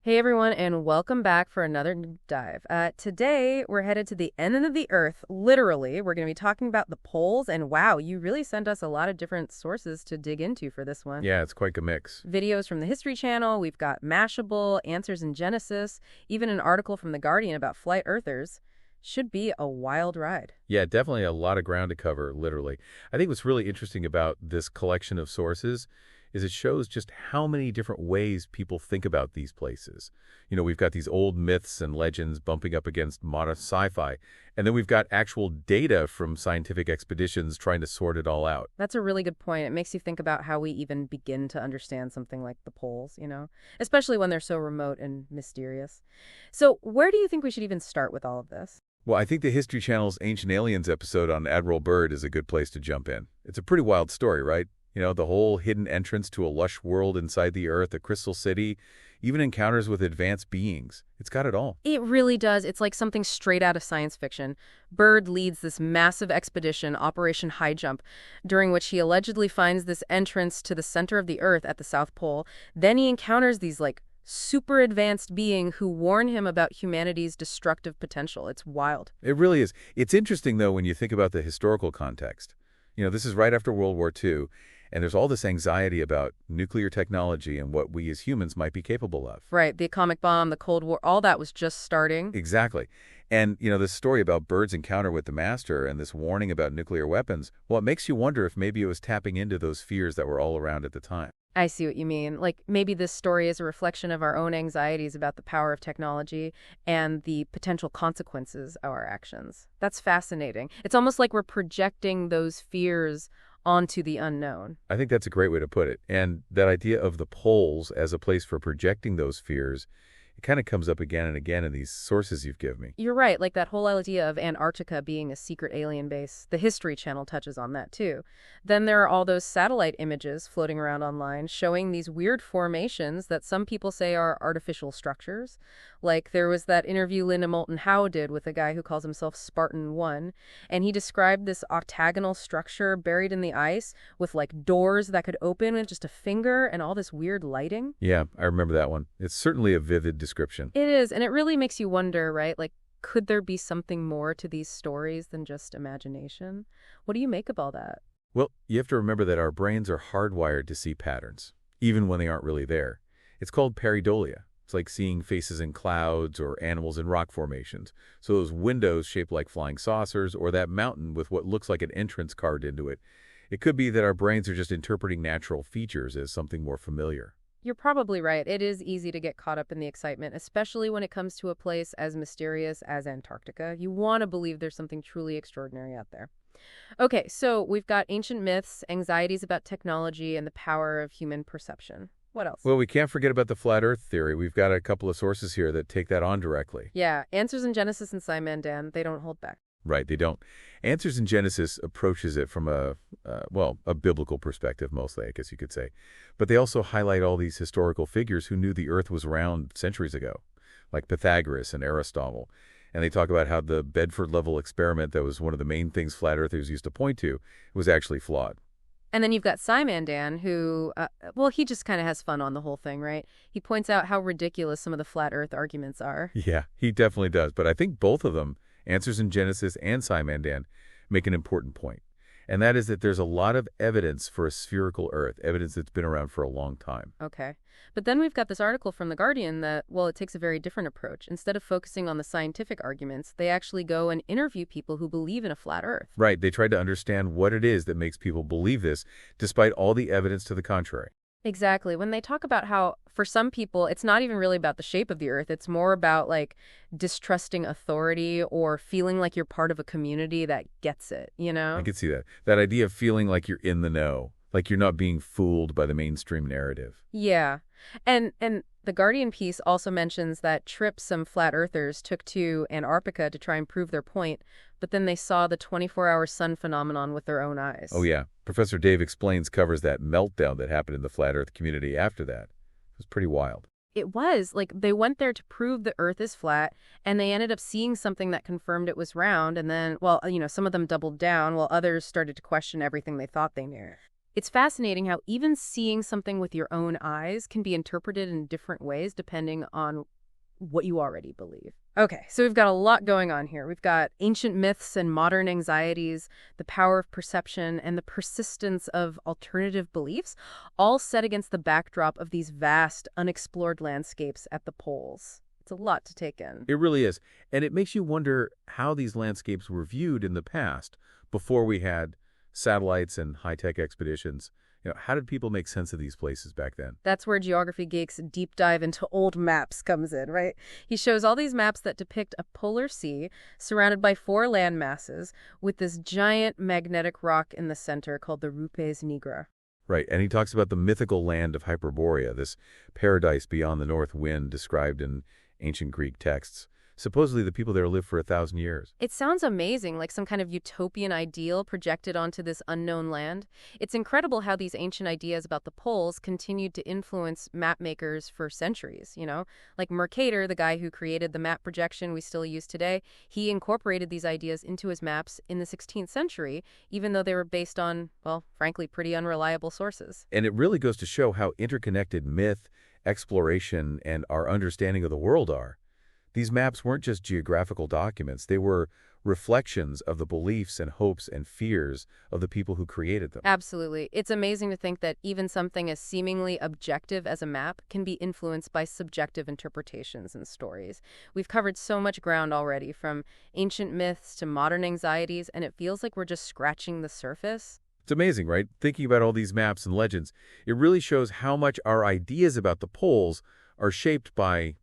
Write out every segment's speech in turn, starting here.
Hey everyone, and welcome back for another dive. Today, we're headed to the end of the Earth, literally. We're going to be talking about the poles, and wow, you really sent us a lot of different sources to dig into for this one. Yeah, it's quite a mix. Videos from the History Channel, we've got Mashable, Answers in Genesis, even an article from The Guardian about flight earthers. Should be a wild ride. Yeah, definitely a lot of ground to cover, literally. I think what's really interesting about this collection of sources is it shows just how many different ways people think about these places. We've got these old myths and legends bumping up against modern sci-fi, and then we've got actual data from scientific expeditions trying to sort it all out. That's a really good point. It makes you think about how we even begin to understand something like the poles, especially when they're so remote and mysterious. So, where do you think we should even start with all of this? Well, I think the History Channel's Ancient Aliens episode on Admiral Byrd is a good place to jump in. It's a pretty wild story, right? The whole hidden entrance to a lush world inside the Earth, a crystal city, even encounters with advanced beings. It's got it all. It really does. It's like something straight out of science fiction. Byrd leads this massive expedition, Operation High Jump, during which he allegedly finds this entrance to the center of the Earth at the South Pole. Then he encounters these, super advanced beings who warn him about humanity's destructive potential. It's wild. It really is. It's interesting, though, when you think about the historical context. This is right after World War II, and there's all this anxiety about nuclear technology and what we as humans might be capable of. Right. The atomic bomb, the Cold War, all that was just starting. Exactly. And, this story about Byrd's encounter with the Master and this warning about nuclear weapons, well, it makes you wonder if maybe it was tapping into those fears that were all around at the time. I see what you mean. Maybe this story is a reflection of our own anxieties about the power of technology and the potential consequences of our actions. That's fascinating. It's almost like we're projecting those fears onto the unknown. I think that's a great way to put it. And that idea of the poles as a place for projecting those fears, it kind of comes up again and again in these sources you've given me. You're right, like that whole idea of Antarctica being a secret alien base. The History Channel touches on that too. Then there are all those satellite images floating around online showing these weird formations that some people say are artificial structures. Like there was that interview Linda Moulton Howe did with a guy who calls himself Spartan 1, and he described this octagonal structure buried in the ice with doors that could open with just a finger and all this weird lighting. Yeah, I remember that one. It's certainly a vivid description. It is, and it really makes you wonder, right? Could there be something more to these stories than just imagination? What do you make of all that? Well, you have to remember that our brains are hardwired to see patterns, even when they aren't really there. It's called pareidolia. It's like seeing faces in clouds or animals in rock formations. So those windows shaped like flying saucers or that mountain with what looks like an entrance carved into it. It could be that our brains are just interpreting natural features as something more familiar. You're probably right. It is easy to get caught up in the excitement, especially when it comes to a place as mysterious as Antarctica. You want to believe there's something truly extraordinary out there. Okay, so we've got ancient myths, anxieties about technology, and the power of human perception. What else? Well, we can't forget about the flat Earth theory. We've got a couple of sources here that take that on directly. Yeah, Answers in Genesis and Simon, they don't hold back. Right, they don't. Answers in Genesis approaches it from a biblical perspective mostly, I guess you could say. But they also highlight all these historical figures who knew the Earth was round centuries ago, like Pythagoras and Aristotle. And they talk about how the Bedford-level experiment that was one of the main things flat earthers used to point to was actually flawed. And then you've got Simon, who, he just kind of has fun on the whole thing, right? He points out how ridiculous some of the flat Earth arguments are. Yeah, he definitely does. But I think both of them, Answers in Genesis and Simon, make an important point. And that is that there's a lot of evidence for a spherical Earth, evidence that's been around for a long time. Okay. But then we've got this article from The Guardian that, it takes a very different approach. Instead of focusing on the scientific arguments, they actually go and interview people who believe in a flat Earth. Right. They tried to understand what it is that makes people believe this, despite all the evidence to the contrary. Exactly. When they talk about how, for some people, it's not even really about the shape of the Earth. It's more about, distrusting authority or feeling like you're part of a community that gets it, I can see that. That idea of feeling like you're in the know, like you're not being fooled by the mainstream narrative. Yeah. And the Guardian piece also mentions that trips some flat earthers took to Antarctica to try and prove their point, but then they saw the 24-hour sun phenomenon with their own eyes. Oh, yeah. Professor Dave Explains covers that meltdown that happened in the flat Earth community after that. It was pretty wild. It was. They went there to prove the Earth is flat, and they ended up seeing something that confirmed it was round, and then, some of them doubled down, while others started to question everything they thought they knew. It's fascinating how even seeing something with your own eyes can be interpreted in different ways depending on what you already believe. Okay, so we've got a lot going on here. We've got ancient myths and modern anxieties, the power of perception, and the persistence of alternative beliefs, all set against the backdrop of these vast, unexplored landscapes at the poles. It's a lot to take in. It really is. And it makes you wonder how these landscapes were viewed in the past, before we had satellites and high-tech expeditions. How did people make sense of these places back then? That's where Geography Geek's deep dive into old maps comes in, right? He shows all these maps that depict a polar sea surrounded by 4 land masses with this giant magnetic rock in the center called the Rupes Nigra. Right, and he talks about the mythical land of Hyperborea, this paradise beyond the north wind described in ancient Greek texts. Supposedly the people there lived for 1,000 years. It sounds amazing, like some kind of utopian ideal projected onto this unknown land. It's incredible how these ancient ideas about the poles continued to influence map makers for centuries, Like Mercator, the guy who created the map projection we still use today, he incorporated these ideas into his maps in the 16th century, even though they were based on, well, frankly, pretty unreliable sources. And it really goes to show how interconnected myth, exploration, and our understanding of the world are. These maps weren't just geographical documents. They were reflections of the beliefs and hopes and fears of the people who created them. Absolutely. It's amazing to think that even something as seemingly objective as a map can be influenced by subjective interpretations and stories. We've covered so much ground already, from ancient myths to modern anxieties, and it feels like we're just scratching the surface. It's amazing, right? Thinking about all these maps and legends, it really shows how much our ideas about the poles are shaped by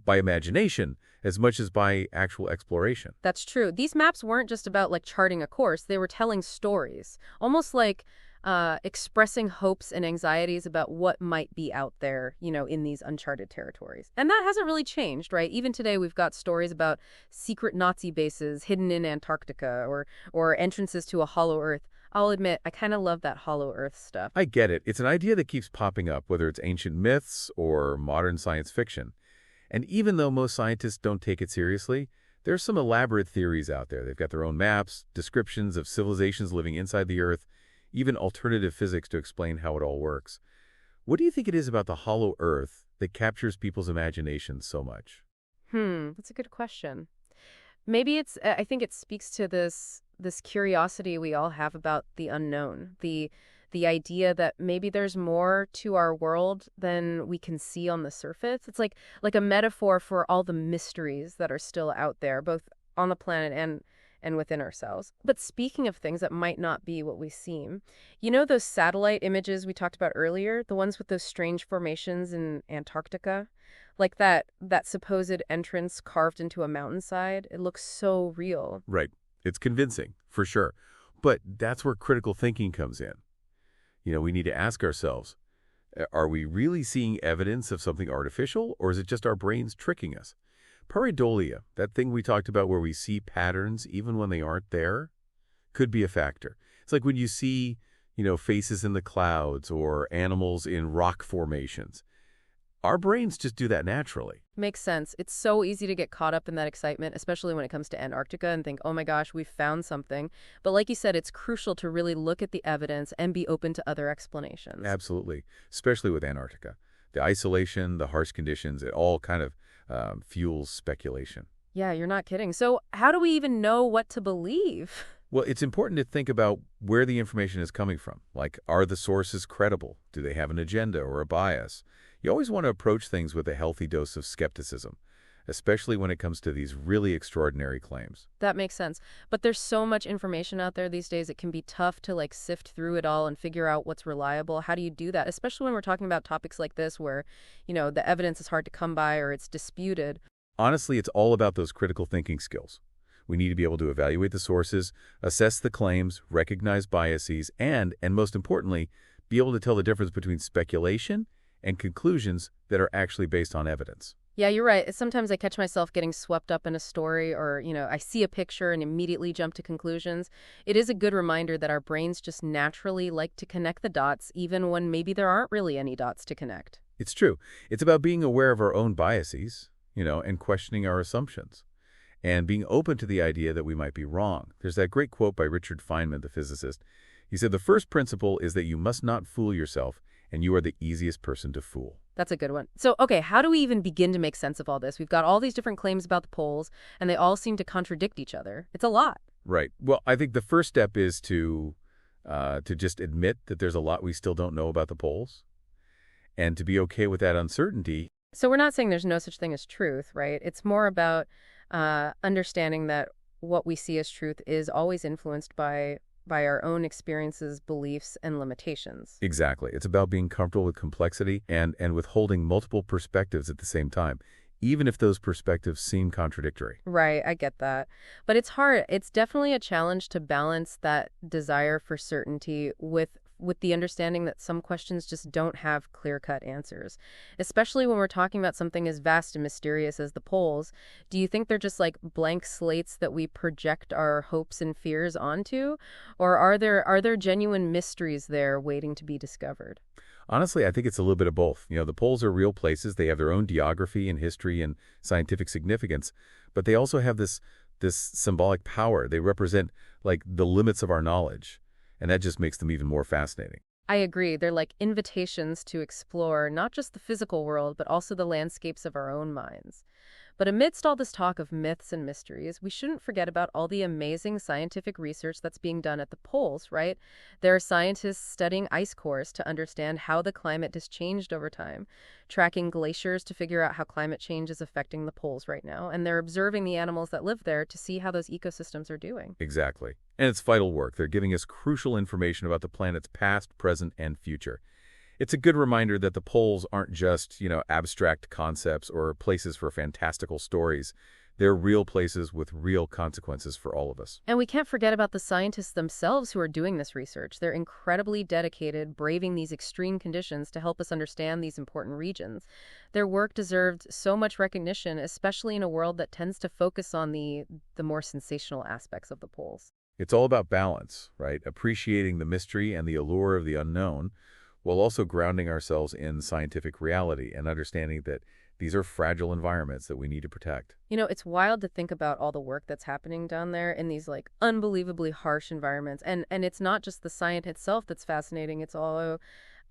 imagination as much as by actual exploration. That's true. These maps weren't just about charting a course. They were telling stories, almost like expressing hopes and anxieties about what might be out there, in these uncharted territories. And that hasn't really changed, right? Even today, we've got stories about secret Nazi bases hidden in Antarctica or entrances to a hollow Earth. I'll admit, I kind of love that hollow Earth stuff. I get it. It's an idea that keeps popping up, whether it's ancient myths or modern science fiction. And even though most scientists don't take it seriously, there's some elaborate theories out there. They've got their own maps, descriptions of civilizations living inside the Earth, even alternative physics to explain how it all works. What do you think it is about the hollow Earth that captures people's imaginations so much? That's a good question. Maybe I think it speaks to this curiosity we all have about the unknown, the idea that maybe there's more to our world than we can see on the surface. It's like a metaphor for all the mysteries that are still out there, both on the planet and within ourselves. But speaking of things that might not be what we seem, those satellite images we talked about earlier, the ones with those strange formations in Antarctica, like that supposed entrance carved into a mountainside, it looks so real. Right. It's convincing, for sure. But that's where critical thinking comes in. We need to ask ourselves, are we really seeing evidence of something artificial, or is it just our brains tricking us? Pareidolia, that thing we talked about where we see patterns even when they aren't there, could be a factor. It's like when you see, faces in the clouds or animals in rock formations. Our brains just do that naturally. Makes sense. It's so easy to get caught up in that excitement, especially when it comes to Antarctica, and think, oh my gosh, we've found something. But like you said, it's crucial to really look at the evidence and be open to other explanations. Absolutely, especially with Antarctica. The isolation, the harsh conditions, it all kind of fuels speculation. Yeah, you're not kidding. So how do we even know what to believe? Well, it's important to think about where the information is coming from. Like, are the sources credible? Do they have an agenda or a bias? You always want to approach things with a healthy dose of skepticism, especially when it comes to these really extraordinary claims. That makes sense. But there's so much information out there these days, it can be tough to sift through it all and figure out what's reliable. How do you do that? Especially when we're talking about topics like this where, the evidence is hard to come by or it's disputed. Honestly, it's all about those critical thinking skills. We need to be able to evaluate the sources, assess the claims, recognize biases, and most importantly, be able to tell the difference between speculation and conclusions that are actually based on evidence. Yeah, you're right. Sometimes I catch myself getting swept up in a story or, I see a picture and immediately jump to conclusions. It is a good reminder that our brains just naturally like to connect the dots, even when maybe there aren't really any dots to connect. It's true. It's about being aware of our own biases, and questioning our assumptions, and being open to the idea that we might be wrong. There's that great quote by Richard Feynman, the physicist. He said the first principle is that you must not fool yourself, and you are the easiest person to fool. That's a good one. So, okay, how do we even begin to make sense of all this? We've got all these different claims about the poles, and they all seem to contradict each other. It's a lot. Right. Well, I think the first step is to just admit that there's a lot we still don't know about the poles, and to be okay with that uncertainty. So we're not saying there's no such thing as truth, right? It's more about understanding that what we see as truth is always influenced by our own experiences, beliefs, and limitations. Exactly. It's about being comfortable with complexity and with holding multiple perspectives at the same time, even if those perspectives seem contradictory. Right, I get that. But it's hard. It's definitely a challenge to balance that desire for certainty with the understanding that some questions just don't have clear-cut answers, especially when we're talking about something as vast and mysterious as the poles. Do you think they're just like blank slates that we project our hopes and fears onto, or are there genuine mysteries there waiting to be discovered? Honestly, I think it's a little bit of both. The poles are real places. They have their own geography and history and scientific significance, but they also have this symbolic power. They represent like the limits of our knowledge, and that just makes them even more fascinating. I agree. They're like invitations to explore not just the physical world, but also the landscapes of our own minds. But amidst all this talk of myths and mysteries, we shouldn't forget about all the amazing scientific research that's being done at the poles, right? There are scientists studying ice cores to understand how the climate has changed over time, tracking glaciers to figure out how climate change is affecting the poles right now, and they're observing the animals that live there to see how those ecosystems are doing. Exactly. And it's vital work. They're giving us crucial information about the planet's past, present, and future. It's a good reminder that the poles aren't just, abstract concepts or places for fantastical stories. They're real places with real consequences for all of us. And we can't forget about the scientists themselves who are doing this research. They're incredibly dedicated, braving these extreme conditions to help us understand these important regions. Their work deserved so much recognition, especially in a world that tends to focus on the more sensational aspects of the poles. It's all about balance, right? Appreciating the mystery and the allure of the unknown, while also grounding ourselves in scientific reality and understanding that these are fragile environments that we need to protect. It's wild to think about all the work that's happening down there in these like unbelievably harsh environments. And it's not just the science itself that's fascinating. It's all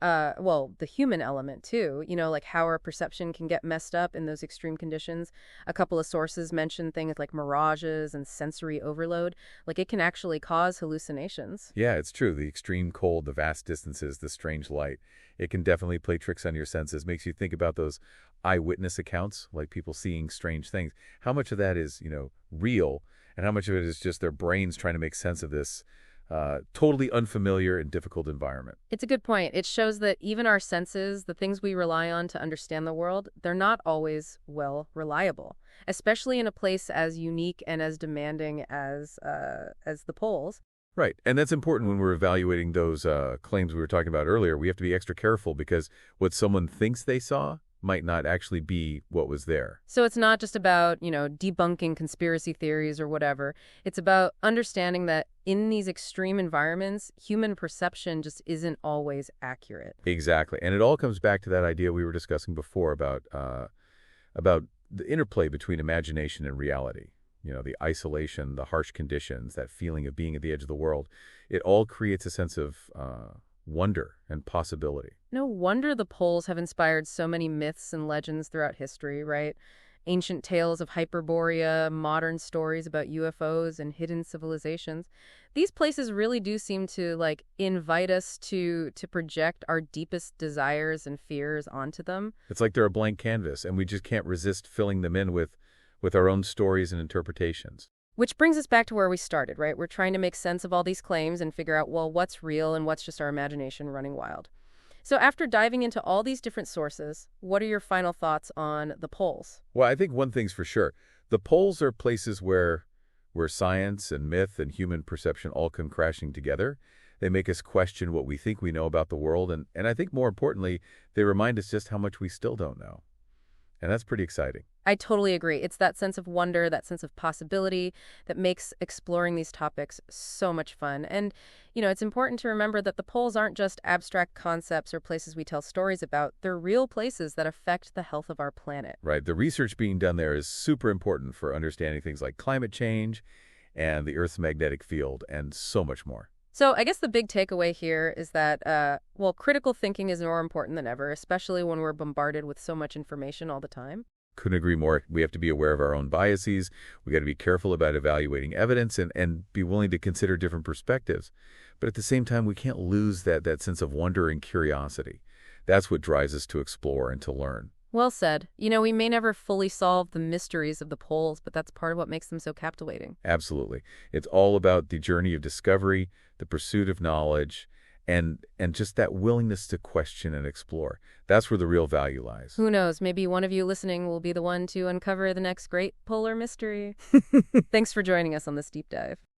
the human element too, like how our perception can get messed up in those extreme conditions. A couple of sources mention things like mirages and sensory overload. Like it can actually cause hallucinations. Yeah, it's true. The extreme cold, the vast distances, the strange light, it can definitely play tricks on your senses. Makes you think about those eyewitness accounts, like people seeing strange things. How much of that is, real, and how much of it is just their brains trying to make sense of this totally unfamiliar and difficult environment. It's a good point. It shows that even our senses, the things we rely on to understand the world, they're not always, reliable, especially in a place as unique and as demanding as the poles. Right. And that's important when we're evaluating those claims we were talking about earlier. We have to be extra careful because what someone thinks they saw might not actually be what was there. So it's not just about, debunking conspiracy theories or whatever. It's about understanding that in these extreme environments, human perception just isn't always accurate. Exactly. And it all comes back to that idea we were discussing before about the interplay between imagination and reality. The isolation, the harsh conditions, that feeling of being at the edge of the world. It all creates a sense of wonder and possibility. No wonder the poles have inspired so many myths and legends throughout history, right? Ancient tales of Hyperborea, modern stories about UFOs and hidden civilizations. These places really do seem to invite us to project our deepest desires and fears onto them. It's like they're a blank canvas, and we just can't resist filling them in with our own stories and interpretations. Which brings us back to where we started, right? We're trying to make sense of all these claims and figure out, what's real and what's just our imagination running wild. So after diving into all these different sources, what are your final thoughts on the poles? Well, I think one thing's for sure. The poles are places where science and myth and human perception all come crashing together. They make us question what we think we know about the world, and I think more importantly, they remind us just how much we still don't know. And that's pretty exciting. I totally agree. It's that sense of wonder, that sense of possibility that makes exploring these topics so much fun. And, it's important to remember that the poles aren't just abstract concepts or places we tell stories about. They're real places that affect the health of our planet. Right. The research being done there is super important for understanding things like climate change and the Earth's magnetic field and so much more. So I guess the big takeaway here is that, well, critical thinking is more important than ever, especially when we're bombarded with so much information all the time. Couldn't agree more. We have to be aware of our own biases. We got to be careful about evaluating evidence and be willing to consider different perspectives. But at the same time, we can't lose that sense of wonder and curiosity. That's what drives us to explore and to learn. Well said. We may never fully solve the mysteries of the poles, but that's part of what makes them so captivating. Absolutely. It's all about the journey of discovery, the pursuit of knowledge, and just that willingness to question and explore. That's where the real value lies. Who knows? Maybe one of you listening will be the one to uncover the next great polar mystery. Thanks for joining us on this deep dive.